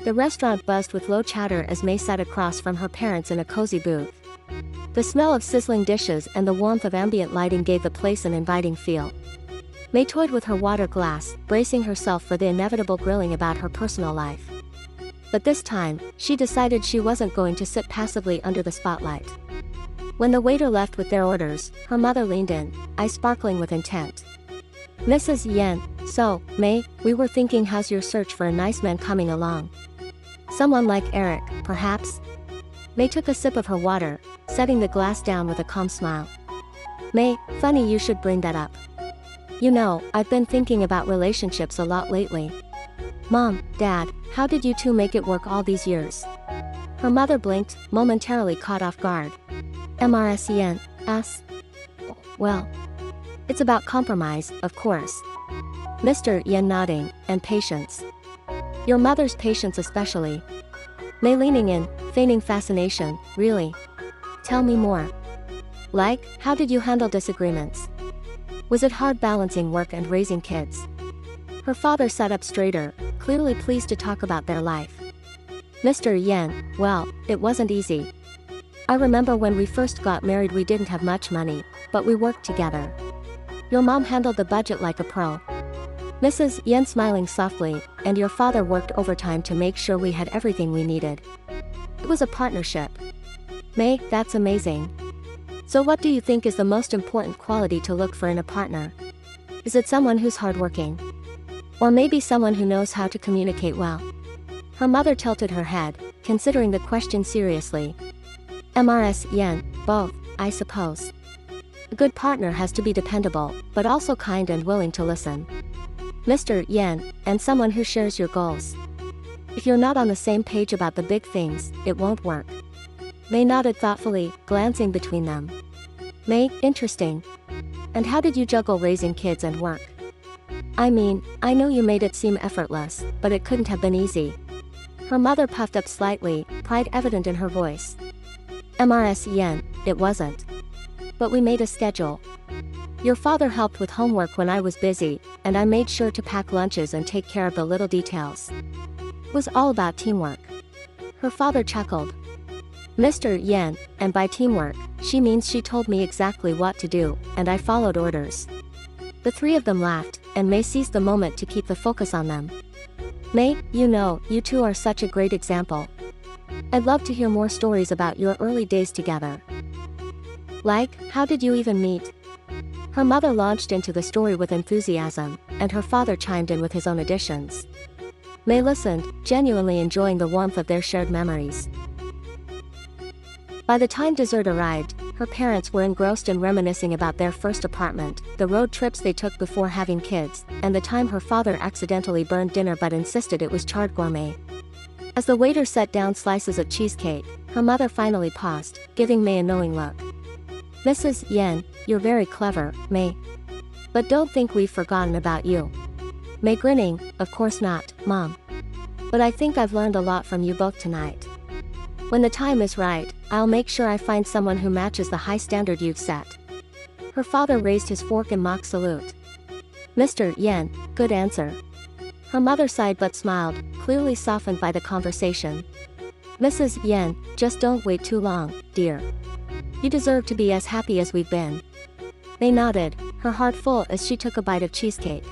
The restaurant buzzed with low chatter as Mei sat across from her parents in a cozy booth. The smell of sizzling dishes and the warmth of ambient lighting gave the place an inviting feel. Mei toyed with her water glass, bracing herself for the inevitable grilling about her personal life. But this time, she decided she wasn't going to sit passively under the spotlight. When the waiter left with their orders, her mother leaned in, eyes sparkling with intent. "Mrs. Yen, so, Mei, we were thinking, how's your search for a nice man coming along? Someone like Eric, perhaps?" Mei took a sip of her water, setting the glass down with a calm smile. "Mei, funny you should bring that up. You know, I've been thinking about relationships a lot lately. Mom, Dad, how did you two make it work all these years?" Her mother blinked, momentarily caught off guard. "Mrs. Yen, us? Well, it's about compromise, of course." Mr. Yen nodding, "And patience. Your mother's patience especially." Mei leaning in, feigning fascination, "Really? Tell me more. Like, how did you handle disagreements? Was it hard balancing work and raising kids?" Her father sat up straighter, clearly pleased to talk about their life. "Mr. Yen, well, it wasn't easy. I remember when we first got married we didn't have much money, but we worked together. Your mom handled the budget like a pro. Mrs. Yen smiling softly, and your father worked overtime to make sure we had everything we needed. It was a partnership." "Mei, that's amazing. So what do you think is the most important quality to look for in a partner? Is it someone who's hardworking? Or maybe someone who knows how to communicate well?" Her mother tilted her head, considering the question seriously. "Mrs. Yen, both, I suppose. A good partner has to be dependable, but also kind and willing to listen. Mr. Yen, and someone who shares your goals. If you're not on the same page about the big things, it won't work." Mei nodded thoughtfully, glancing between them. "Mei, interesting. And how did you juggle raising kids and work? I mean, I know you made it seem effortless, but it couldn't have been easy." Her mother puffed up slightly, pride evident in her voice. "Mrs. Yen, it wasn't. But we made a schedule. Your father helped with homework when I was busy, and I made sure to pack lunches and take care of the little details. It was all about teamwork." Her father chuckled. "Mr. Yen, and by teamwork, she means she told me exactly what to do, and I followed orders." The three of them laughed, and Mei seized the moment to keep the focus on them. "Mei, you know, you two are such a great example. I'd love to hear more stories about your early days together. Like, how did you even meet?" Her mother launched into the story with enthusiasm, and her father chimed in with his own additions. Mei listened, genuinely enjoying the warmth of their shared memories. By the time dessert arrived, her parents were engrossed in reminiscing about their first apartment, the road trips they took before having kids, and the time her father accidentally burned dinner but insisted it was charred gourmet. As the waiter set down slices of cheesecake, her mother finally paused, giving Mei a knowing look. "Mrs. Yen, you're very clever, Mei. But don't think we've forgotten about you." Mei grinning, "Of course not, Mom. But I think I've learned a lot from you both tonight. When the time is right, I'll make sure I find someone who matches the high standard you've set." Her father raised his fork in mock salute. "Mr. Yen, good answer." Her mother sighed but smiled, clearly softened by the conversation. "Mrs. Yen, just don't wait too long, dear. You deserve to be as happy as we've been." Mei nodded, her heart full as she took a bite of cheesecake.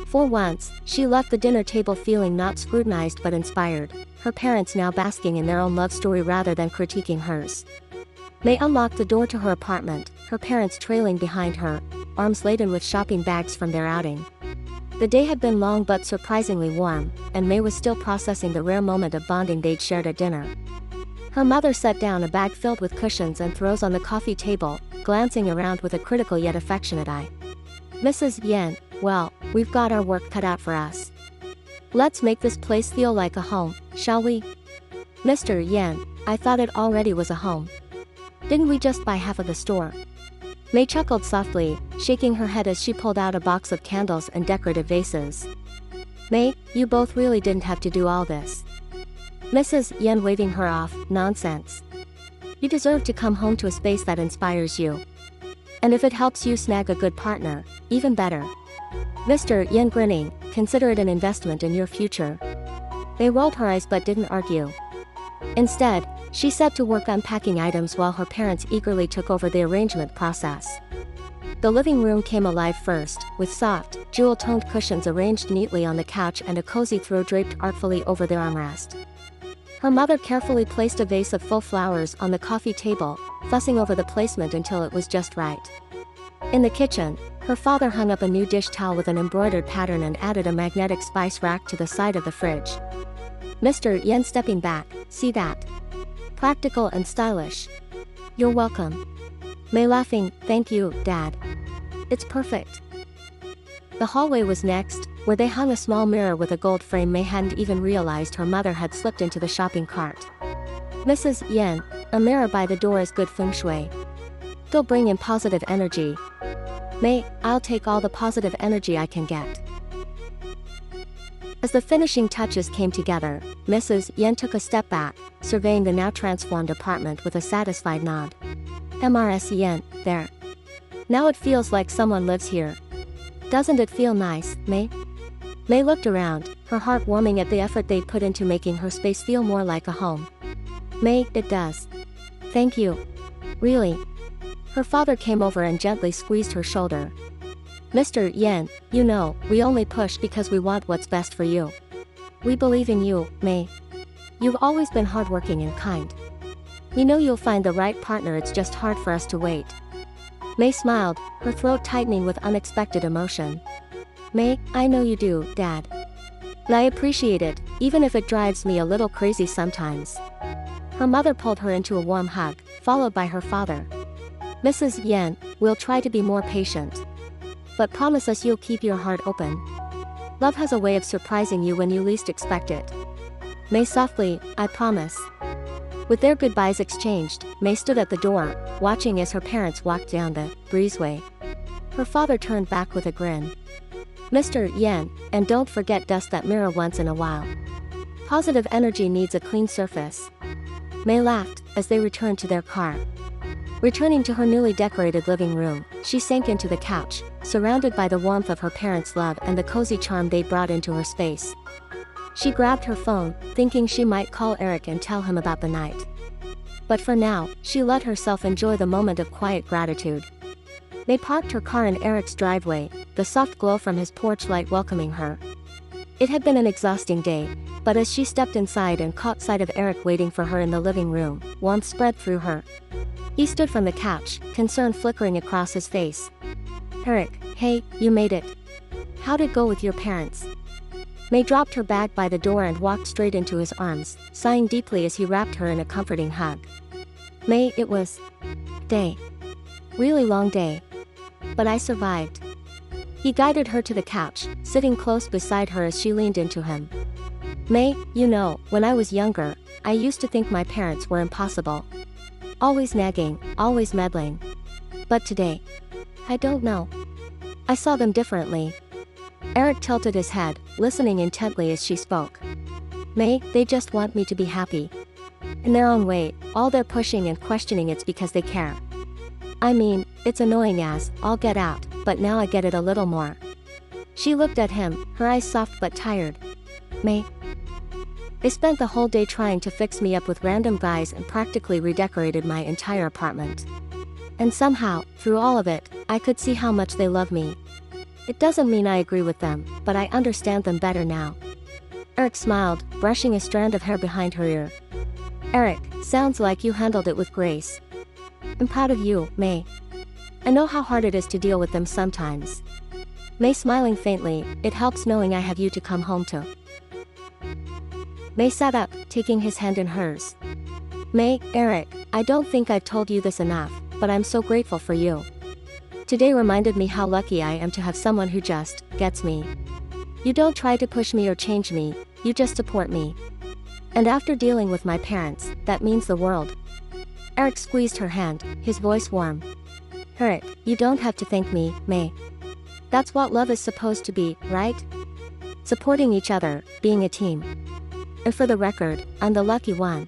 For once, she left the dinner table feeling not scrutinized but inspired, her parents now basking in their own love story rather than critiquing hers. Mei unlocked the door to her apartment, her parents trailing behind her, arms laden with shopping bags from their outing. The day had been long but surprisingly warm, and Mei was still processing the rare moment of bonding they'd shared at dinner. Her mother set down a bag filled with cushions and throws on the coffee table, glancing around with a critical yet affectionate eye. "Mrs. Yen, well, we've got our work cut out for us. Let's make this place feel like a home, shall we?" "Mr. Yen, I thought it already was a home. Didn't we just buy half of the store?" Mei chuckled softly, shaking her head as she pulled out a box of candles and decorative vases. "Mei, you both really didn't have to do all this." Mrs. Yen waving her off, "Nonsense. You deserve to come home to a space that inspires you. And if it helps you snag a good partner, even better." Mr. Yen grinning, "Consider it an investment in your future." Mei rolled her eyes but didn't argue. Instead, she set to work unpacking items while her parents eagerly took over the arrangement process. The living room came alive first, with soft, jewel-toned cushions arranged neatly on the couch and a cozy throw draped artfully over the armrest. Her mother carefully placed a vase of full flowers on the coffee table, fussing over the placement until it was just right. In the kitchen, her father hung up a new dish towel with an embroidered pattern and added a magnetic spice rack to the side of the fridge. Mr. Yen stepping back, "See that? Practical and stylish." "You're welcome." Mei laughing, "Thank you, Dad. It's perfect." The hallway was next, where they hung a small mirror with a gold frame. Mei hadn't even realized her mother had slipped into the shopping cart. "Mrs. Yen, a mirror by the door is good feng shui. They'll bring in positive energy." "Mei, I'll take all the positive energy I can get." As the finishing touches came together, Mrs. Yen took a step back, surveying the now transformed apartment with a satisfied nod. "Mrs. Yen, there. Now it feels like someone lives here. Doesn't it feel nice, Mei?" Mei looked around, her heart warming at the effort they'd put into making her space feel more like a home. "Mei, it does. Thank you. Really." Her father came over and gently squeezed her shoulder. "Mr. Yen, you know, we only push because we want what's best for you. We believe in you, Mei. You've always been hardworking and kind. We know you'll find the right partner, it's just hard for us to wait." Mei smiled, her throat tightening with unexpected emotion. "Mei, I know you do, Dad. And I appreciate it, even if it drives me a little crazy sometimes." Her mother pulled her into a warm hug, followed by her father. "Mrs. Yen, we'll try to be more patient. But promise us you'll keep your heart open. Love has a way of surprising you when you least expect it." Mei softly, "I promise." With their goodbyes exchanged, Mei stood at the door, watching as her parents walked down the breezeway. Her father turned back with a grin. "Mr. Yen, and don't forget dust that mirror once in a while. Positive energy needs a clean surface." Mei laughed, as they returned to their car. Returning to her newly decorated living room, she sank into the couch, surrounded by the warmth of her parents' love and the cozy charm they'd brought into her space. She grabbed her phone, thinking she might call Eric and tell him about the night. But for now, she let herself enjoy the moment of quiet gratitude. They parked her car in Eric's driveway, the soft glow from his porch light welcoming her. It had been an exhausting day, but as she stepped inside and caught sight of Eric waiting for her in the living room, warmth spread through her. He stood from the couch, concern flickering across his face. "Eric, hey, you made it. How'd it go with your parents?" Mei dropped her bag by the door and walked straight into his arms, sighing deeply as he wrapped her in a comforting hug. "Mei, it was day. Really long day. But I survived." He guided her to the couch, sitting close beside her as she leaned into him. "Mei, you know, when I was younger, I used to think my parents were impossible. Always nagging, always meddling. But today, I don't know. I saw them differently." Eric tilted his head, listening intently as she spoke. "Mei, they just want me to be happy. In their own way, all their pushing and questioning, it's because they care. I mean, it's annoying as all get out, but now I get it a little more." She looked at him, her eyes soft but tired. "Mei, they spent the whole day trying to fix me up with random guys and practically redecorated my entire apartment. And somehow, through all of it, I could see how much they love me. It doesn't mean I agree with them, but I understand them better now." Eric smiled, brushing a strand of hair behind her ear. "Eric, sounds like you handled it with grace. I'm proud of you, Mei. I know how hard it is to deal with them sometimes." Mei smiling faintly, "It helps knowing I have you to come home to." Mei sat up, taking his hand in hers. "Mei, Eric, I don't think I've told you this enough, but I'm so grateful for you. Today reminded me how lucky I am to have someone who just gets me. You don't try to push me or change me, you just support me. And after dealing with my parents, that means the world." Eric squeezed her hand, his voice warm. "Eric, you don't have to thank me, Mei. That's what love is supposed to be, right? Supporting each other, being a team. And for the record, I'm the lucky one."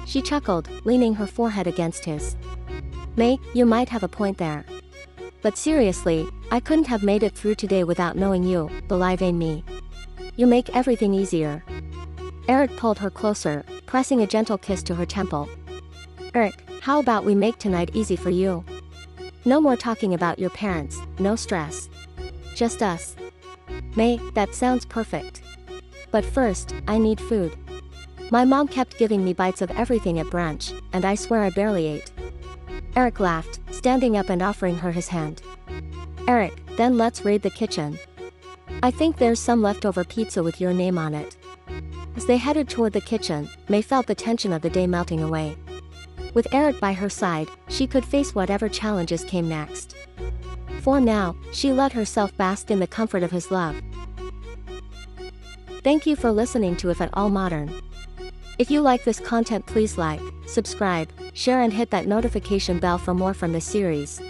She chuckled, leaning her forehead against his. "Mei, you might have a point there. But seriously, I couldn't have made it through today without knowing you, believe in me. You make everything easier." Eric pulled her closer, pressing a gentle kiss to her temple. Eric, how about we make tonight easy for you? No more talking about your parents, no stress. Just us. Mei, that sounds perfect. But first, I need food. My mom kept giving me bites of everything at brunch, and I swear I barely ate. Eric laughed, standing up and offering her his hand. Eric, then let's raid the kitchen. I think there's some leftover pizza with your name on it. As they headed toward the kitchen, Mei felt the tension of the day melting away. With Eric by her side, she could face whatever challenges came next. For now, she let herself bask in the comfort of his love. Thank you for listening to If at All Modern. If you like this content, please like, subscribe, share and hit that notification bell for more from this series.